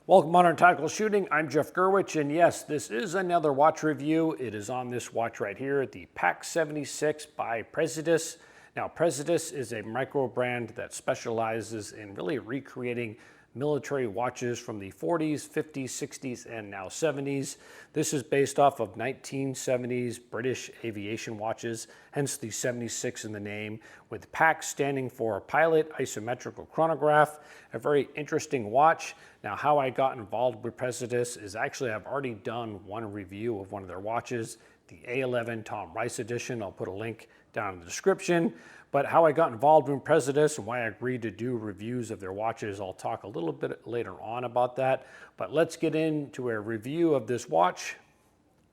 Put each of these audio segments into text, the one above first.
Welcome to Modern Tactical Shooting. I'm Jeff Gerwich, and yes, this is another watch review. It is on this watch right here, the PAC-76 by Praesidus. Now, Praesidus is a micro brand that specializes in really recreating military watches from the 40s, 50s, 60s, and now 70s. This is based off of 1970s British aviation watches, hence the 76 in the name, with PAC standing for Pilot Isometrical Chronograph, a very interesting watch. Now, how I got involved with Praesidus is actually I've already done one review of one of their watches, the A11 Tom Rice edition. I'll put a link down in the description. But how I got involved in Praesidus and why I agreed to do reviews of their watches, I'll talk a little bit later on about that. But let's get into a review of this watch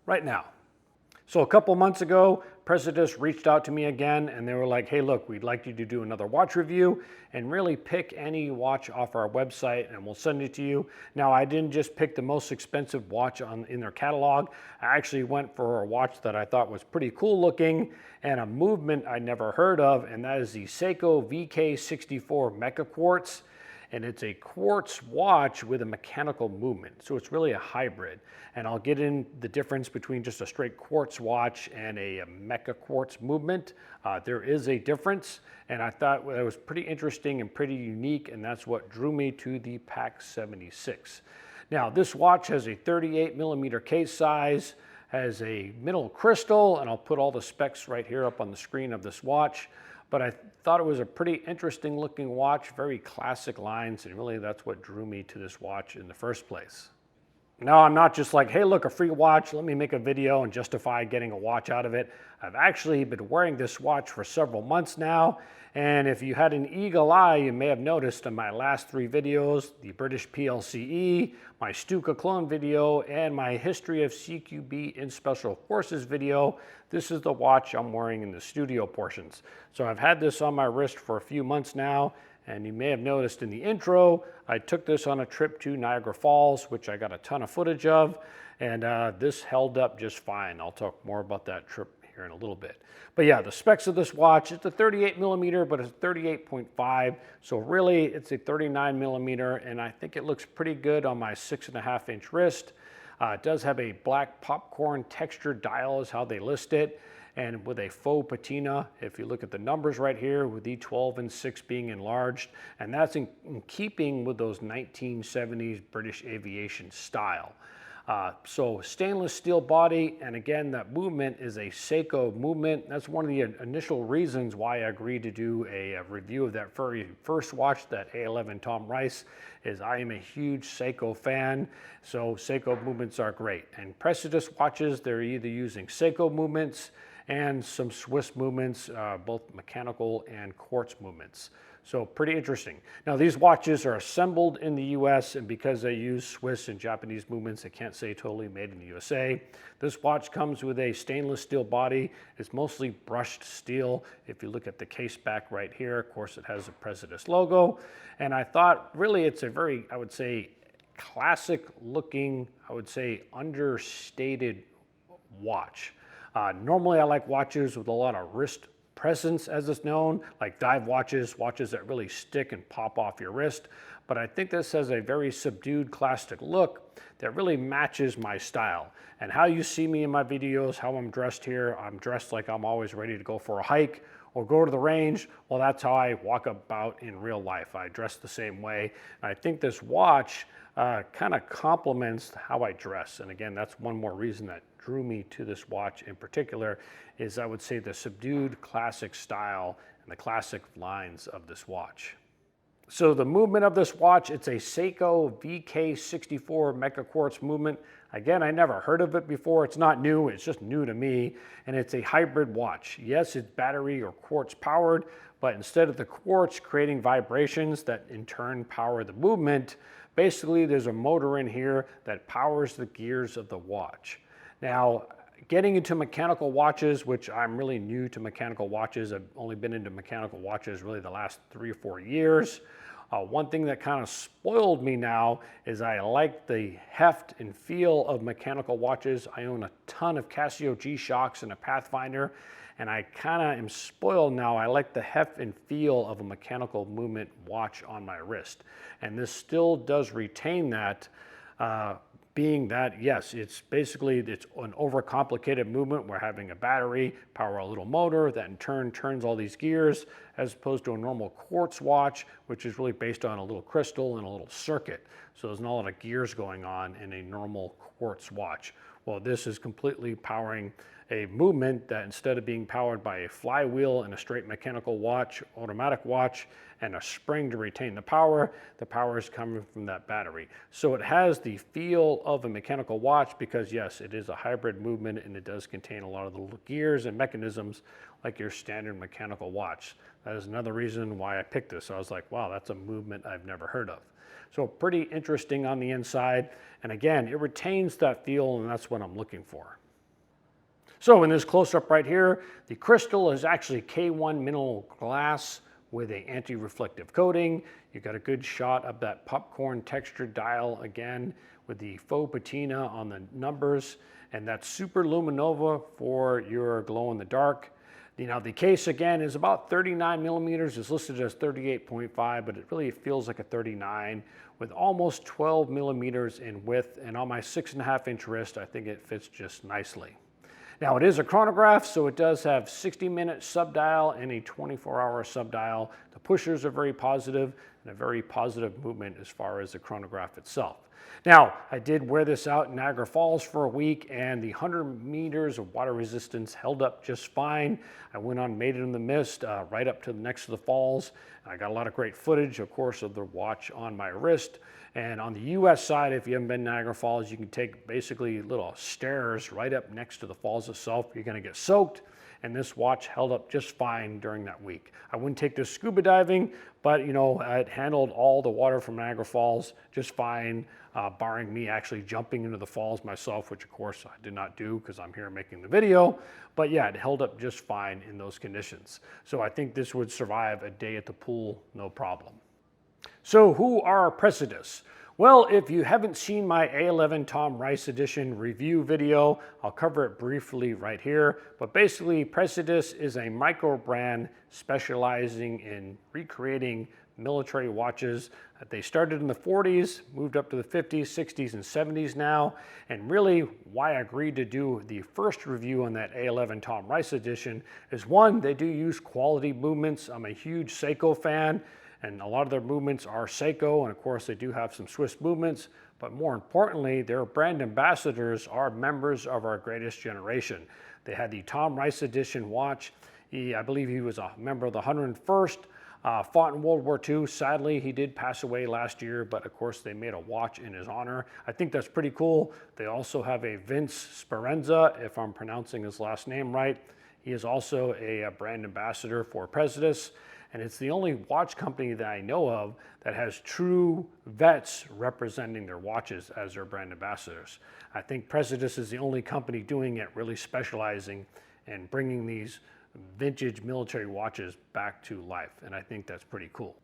right now. So a couple months ago, Praesidus reached out to me again and they were like, hey, look, we'd like you to do another watch review and really pick any watch off our website and we'll send it to you. Now, I didn't just pick the most expensive watch in their catalog. I actually went for a watch that I thought was pretty cool looking and a movement I never heard of, and that is the Seiko VK64 Meca-quartz. And it's a quartz watch with a mechanical movement. So it's really a hybrid. And I'll get in the difference between just a straight quartz watch and a Meca-quartz movement. There is a difference, and I thought it was pretty interesting and pretty unique, and that's what drew me to the PAC-76. Now, this watch has a 38mm case size, has a middle crystal, and I'll put all the specs right here up on the screen of this watch. But I thought it was a pretty interesting looking watch, very classic lines, and really that's what drew me to this watch in the first place. Now, I'm not just like, hey, look, a free watch, let me make a video and justify getting a watch out of it. I've actually been wearing this watch for several months now, and if you had an eagle eye, you may have noticed in my last 3 videos, the British PLCE, my Stuka clone video, and my history of CQB in Special Forces video, this is the watch I'm wearing in the studio portions. So I've had this on my wrist for a few months now, and you may have noticed in the intro, I took this on a trip to Niagara Falls, which I got a ton of footage of, and this held up just fine. I'll talk more about that trip here in a little bit. But yeah, the specs of this watch, it's a 38mm, but it's 38.5. So really it's a 39mm, and I think it looks pretty good on my 6.5-inch wrist. It does have a black popcorn textured dial is how they list it, and with a faux patina, if you look at the numbers right here, with E12 and 6 being enlarged, and that's in keeping with those 1970s British aviation style. So stainless steel body, and again, that movement is a Seiko movement. That's one of the initial reasons why I agreed to do a review of that very first watch, that A11 Tom Rice, is I am a huge Seiko fan, so Seiko movements are great. And Praesidus watches, they're either using Seiko movements and some Swiss movements, both mechanical and quartz movements. So pretty interesting. Now, these watches are assembled in the US, and because they use Swiss and Japanese movements, I can't say totally made in the USA. This watch comes with a stainless steel body. It's mostly brushed steel. If you look at the case back right here, of course, it has a Praesidus logo. And I thought really it's a very, I would say, classic looking, I would say, understated watch. Normally I like watches with a lot of wrist presence, as it's known, like dive watches, watches that really stick and pop off your wrist. But I think this has a very subdued classic look that really matches my style. And how you see me in my videos, how I'm dressed here, I'm dressed like I'm always ready to go for a hike or go to the range. Well, that's how I walk about in real life. I dress the same way. And I think this watch kind of complements how I dress. And again, that's one more reason that drew me to this watch in particular, is I would say the subdued classic style and the classic lines of this watch. So the movement of this watch, it's a Seiko VK64 Meca-quartz movement. Again, I never heard of it before. It's not new, it's just new to me. And it's a hybrid watch. Yes, it's battery or quartz powered, but instead of the quartz creating vibrations that in turn power the movement, basically there's a motor in here that powers the gears of the watch. Now, getting into mechanical watches, which I'm really new to mechanical watches. I've only been into mechanical watches really the last 3 or 4 years. One thing that kind of spoiled me now is I like the heft and feel of mechanical watches. I own a ton of Casio G-Shocks and a Pathfinder, and I kind of am spoiled now. I like the heft and feel of a mechanical movement watch on my wrist. And this still does retain that, being that, yes, it's an overcomplicated movement. We're having a battery power a little motor that in turn turns all these gears, as opposed to a normal quartz watch, which is really based on a little crystal and a little circuit. So there's not a lot of gears going on in a normal quartz watch. Well, this is completely powering a movement that, instead of being powered by a flywheel and a straight mechanical watch, automatic watch, and a spring to retain the power is coming from that battery. So it has the feel of a mechanical watch because, yes, it is a hybrid movement and it does contain a lot of the little gears and mechanisms like your standard mechanical watch. That is another reason why I picked this. So I was like, wow, that's a movement I've never heard of. So pretty interesting on the inside. And again, it retains that feel, and that's what I'm looking for. So in this close-up right here, the crystal is actually K1 mineral glass with an anti-reflective coating. You got a good shot of that popcorn textured dial again with the faux patina on the numbers, and that's super luminova for your glow in the dark. Now the case again is about 39 millimeters. It's listed as 38.5, but it really feels like a 39 with almost 12 millimeters in width. And on my 6.5-inch wrist, I think it fits just nicely. Now it is a chronograph, so it does have 60-minute subdial and a 24-hour subdial. The pushers are very positive and a very positive movement as far as the chronograph itself. Now, I did wear this out in Niagara Falls for a week, and the 100 meters of water resistance held up just fine. I went on Made It in the Mist right up to next to the falls. I got a lot of great footage, of course, of the watch on my wrist. And on the US side, if you haven't been to Niagara Falls, you can take basically little stairs right up next to the falls itself. You're gonna get soaked, and this watch held up just fine during that week. I wouldn't take this scuba diving, but you know, it handled all the water from Niagara Falls just fine, barring me actually jumping into the falls myself, which of course I did not do because I'm here making the video. But yeah, it held up just fine in those conditions. So I think this would survive a day at the pool, no problem. So who are Praesidus? Well, if you haven't seen my A11 Tom Rice Edition review video, I'll cover it briefly right here. But basically, Praesidus is a micro brand specializing in recreating military watches. They started in the 40s, moved up to the 50s, 60s, and 70s now. And really, why I agreed to do the first review on that A11 Tom Rice Edition is, one, they do use quality movements. I'm a huge Seiko fan, and a lot of their movements are Seiko, and of course they do have some Swiss movements, but more importantly, their brand ambassadors are members of our greatest generation. They had the Tom Rice Edition watch. I believe he was a member of the 101st, fought in World War II. Sadly, he did pass away last year, but of course they made a watch in his honor. I think that's pretty cool. They also have a Vince Speranza, if I'm pronouncing his last name right. He is also a brand ambassador for Praesidus. And it's the only watch company that I know of that has true vets representing their watches as their brand ambassadors. I think Praesidus is the only company doing it, really specializing in bringing these vintage military watches back to life. And I think that's pretty cool.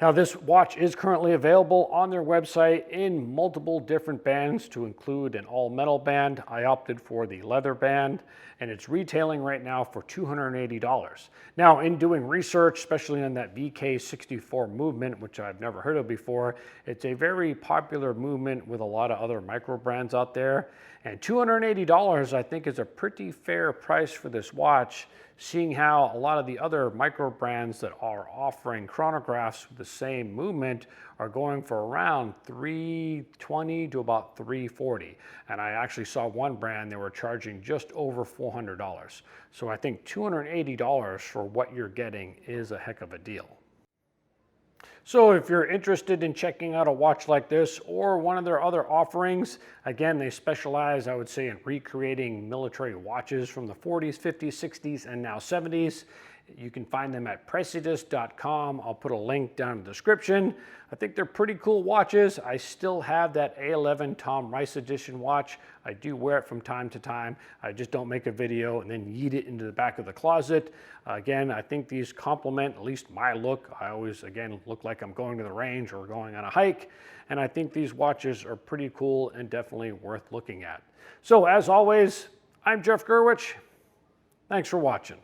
Now, this watch is currently available on their website in multiple different bands, to include an all-metal band. I opted for the leather band, and it's retailing right now for $280. Now, in doing research, especially on that VK64 movement, which I've never heard of before, it's a very popular movement with a lot of other micro brands out there. And $280, I think, is a pretty fair price for this watch, seeing how a lot of the other micro brands that are offering chronographs with the same movement are going for around $320 to about $340. And I actually saw one brand, they were charging just over $400. So I think $280 for what you're getting is a heck of a deal. So if you're interested in checking out a watch like this or one of their other offerings, again, they specialize, I would say, in recreating military watches from the 40s, 50s, 60s, and now 70s. You can find them at Praesidus.com. I'll put a link down in the description. I think they're pretty cool watches. I still have that A11 Tom Rice Edition watch. I do wear it from time to time. I just don't make a video and then yeet it into the back of the closet. Again, I think these complement at least my look. I always, again, look like like I'm going to the range or going on a hike. And I think these watches are pretty cool and definitely worth looking at. So as always, I'm Jeff Gerwich. Thanks for watching.